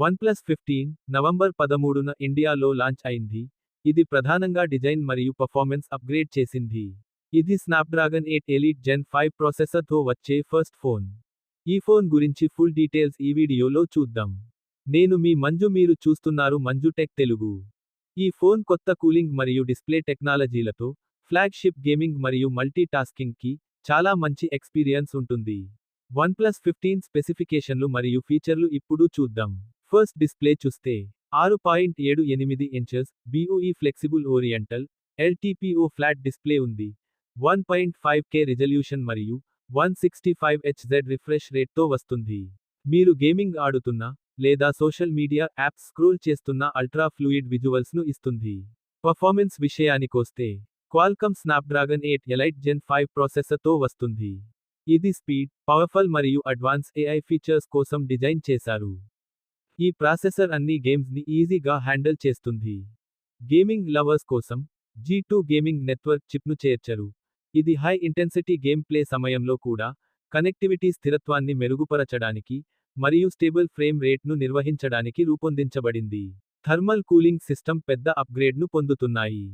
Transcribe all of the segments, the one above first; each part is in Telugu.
OnePlus 15 నవంబర్ 13న ఇండియాలో లాంచ్ అయింది. ఇది ప్రధానంగా డిజైన్ మరియు పర్ఫార్మెన్స్ అప్గ్రేడ్ చేసింది. ఇది స్నాప్డ్రాగన్ 8 ఎలీట్ జెన్ 5 ప్రాసెసర్తో వచ్చే ఫస్ట్ ఫోన్. ఈ ఫోన్ గురించి ఫుల్ డీటెయిల్స్ ఈ వీడియోలో చూద్దాం. నేను మీ మంజు, మీరు చూస్తున్నారు మంజు టెక్ తెలుగు. ఈ ఫోన్ కొత్త కూలింగ్ మరియు డిస్ప్లే టెక్నాలజీలతో ఫ్లాగ్షిప్ గేమింగ్ మరియు మల్టీ టాస్కింగ్కి చాలా మంచి ఎక్స్పీరియన్స్ ఉంటుంది. OnePlus 15 స్పెసిఫికేషన్లు మరియు ఫీచర్లు ఇప్పుడు చూద్దాం. ఫస్ట్ డిస్ప్లే చూస్తే 6.78 inches BOE flexible oriental LTPO flat display ఉంది. 1.5K రిజల్యూషన్ మరియు 165 Hz రిఫ్రెష్ రేట్తో వస్తుంది. మీరు గేమింగ్ ఆడుతున్నా లేదా సోషల్ మీడియా యాప్స్ స్క్రోల్ చేస్తున్న అల్ట్రా ఫ్లూయిడ్ విజువల్స్ను ఇస్తుంది. పర్ఫార్మెన్స్ విషయానికొస్తే క్వాల్కమ్ స్నాప్డ్రాగన్ 8 ఎలైట్ జెన్ 5 ప్రాసెసర్తో వస్తుంది. ఇది స్పీడ్, పవర్ఫుల్ మరియు అడ్వాన్స్ AI ఫీచర్స్ కోసం డిజైన్ చేశారు. ఈ ప్రాసెసర్ అన్ని గేమ్స్ని ఈజీగా హ్యాండిల్ చేస్తుంది. గేమింగ్ లవర్స్ కోసం G2 గేమింగ్ నెట్వర్క్ చిప్ను చేర్చరు. ఇది హై ఇంటెన్సిటీ గేమ్ ప్లే సమయంలో కూడా కనెక్టివిటీ స్థిరత్వాన్ని మెరుగుపరచడానికి మరియు స్టేబుల్ ఫ్రేమ్ రేట్ను నిర్వహించడానికి రూపొందించబడింది. థర్మల్ కూలింగ్ సిస్టమ్ పెద్ద అప్గ్రేడ్ను పొందుతున్నాయి.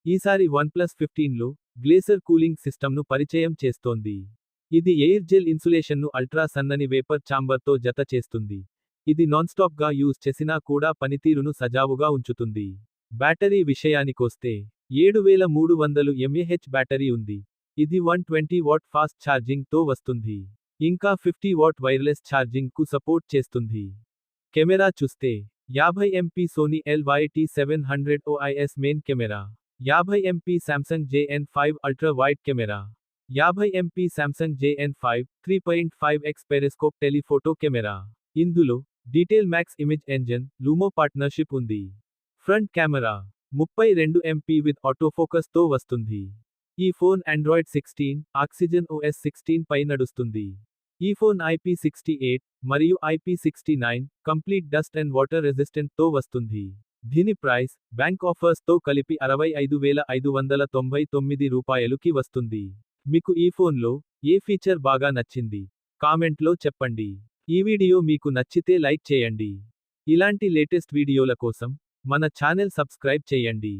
ఈసారి OnePlus 15లో గ్లేసర్ కూలింగ్ సిస్టమ్ను పరిచయం చేస్తోంది. ఇది ఎయిర్ జెల్ ఇన్సులేషన్ను అల్ట్రా సన్నని వేపర్ ఛాంబర్తో జత చేస్తుంది. ఇది నాన్స్టాప్గా యూజ్ చేసినా కూడా పనితీరును సజావుగా ఉంచుతుంది. బ్యాటరీ విషయానికొస్తే 7300 mAh బ్యాటరీ ఉంది. ఇది 120 వాట్ ఫాస్ట్ ఛార్జింగ్తో వస్తుంది. ఇంకా 50 వాట్ వైర్లెస్ ఛార్జింగ్కు సపోర్ట్ చేస్తుంది. కెమెరా చూస్తే 50 MP Sony LYT700 OIS main camera, 50 MP Samsung JN5 ultra wide camera, 50 MP Samsung JN5 3.5x periscope telephoto camera. ఇందులో detail max image engine Lumo partnership ఉంది. ఫ్రంట్ కెమెరా 32 MP విత్ ఆటోఫోకస్తో వస్తుంది. ఈ ఫోన్ ఆండ్రాయిడ్ 16 ఆక్సిజన్ OS 16 పై నడుస్తుంది. ఈ ఫోన్ IP68 మరియు IP69 complete dust and water రెసిస్టెంట్తో వస్తుంది. దీని ప్రైస్ బ్యాంక్ ఆఫర్స్తో కలిపి 65,599 రూపాయలుకి వస్తుంది. మీకు ఈ ఫోన్లో ఏ ఫీచర్ బాగా నచ్చింది కామెంట్లో చెప్పండి. ఈ వీడియో మీకు నచ్చితే లైక్ చేయండి. ఇలాంటి లేటెస్ట్ వీడియోల కోసం మన ఛానల్ సబ్స్క్రైబ్ చేయండి.